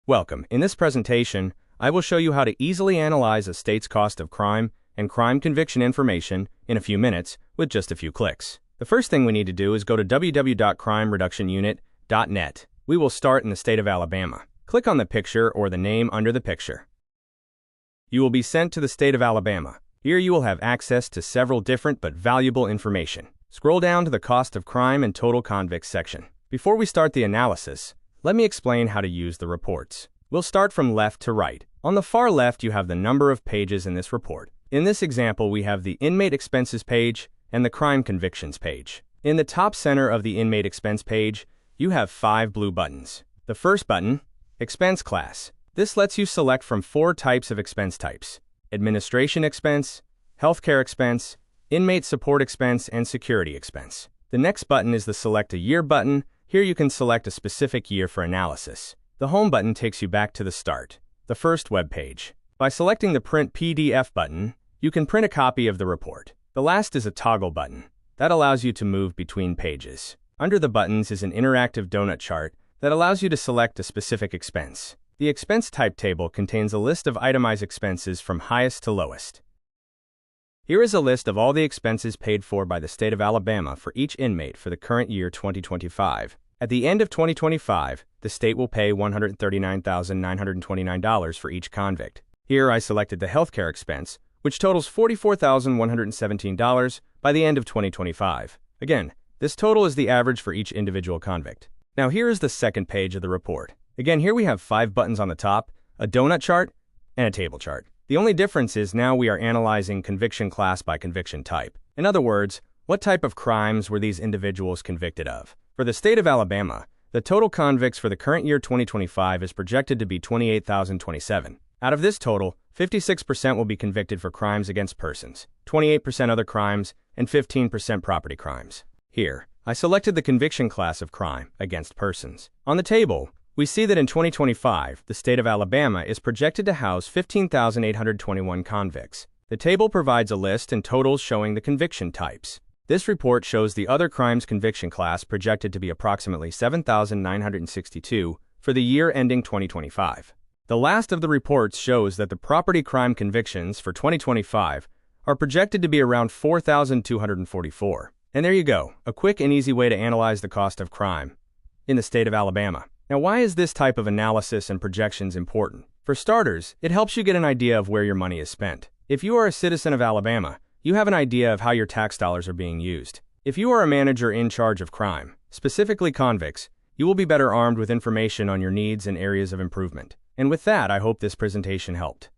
Welcome. In this presentation, I will show you how to easily analyze a state's cost of crime and crime conviction information in a few minutes with just a few clicks. The first thing we need to do is go to www.crimereductionunit.net. We will start in the state of Alabama. Click on the picture or the name under the picture. You will be sent to the state of Alabama. Here you will have access to several different but valuable information. Scroll down to the cost of crime and total convicts section. Before we start the analysis, let me explain how to use the reports. We'll start from left to right. On the far left, you have the number of pages in this report. In this example, we have the inmate expenses page and the crime convictions page. In the top center of the inmate expense page, you have 5 blue buttons. The first button, Expense Class. This lets you select from 4 types of expense types: administration expense, healthcare expense, inmate support expense, and security expense. The next button is the Select a Year button. Here you can select a specific year for analysis. The Home button takes you back to the start, the first web page. By selecting the Print PDF button, you can print a copy of the report. The last is a Toggle button. That allows you to move between pages. Under the buttons is an interactive donut chart that allows you to select a specific expense. The expense type table contains a list of itemized expenses from highest to lowest. Here is a list of all the expenses paid for by the state of Alabama for each inmate for the current year 2025. At the end of 2025, the state will pay $139,929 for each convict. Here I selected the healthcare expense, which totals $44,117 by the end of 2025. Again, this total is the average for each individual convict. Now here is the second page of the report. Again, here we have 5 buttons on the top, a donut chart, and a table chart. The only difference is now we are analyzing conviction class by conviction type. In other words, what type of crimes were these individuals convicted of? For the state of Alabama, the total convicts for the current year 2025 is projected to be 28,027. Out of this total, 56% will be convicted for crimes against persons, 28% other crimes, and 15% property crimes. Here, I selected the conviction class of crime against persons. On the table, we see that in 2025, the state of Alabama is projected to house 15,821 convicts. The table provides a list and totals showing the conviction types. This report shows the other crimes conviction class projected to be approximately 7,962 for the year ending 2025. The last of the reports shows that the property crime convictions for 2025 are projected to be around 4,244. And there you go, a quick and easy way to analyze the cost of crime in the state of Alabama. Now, why is this type of analysis and projections important? For starters, it helps you get an idea of where your money is spent. If you are a citizen of Alabama, you have an idea of how your tax dollars are being used. If you are a manager in charge of crime, specifically convicts, you will be better armed with information on your needs and areas of improvement. And with that, I hope this presentation helped.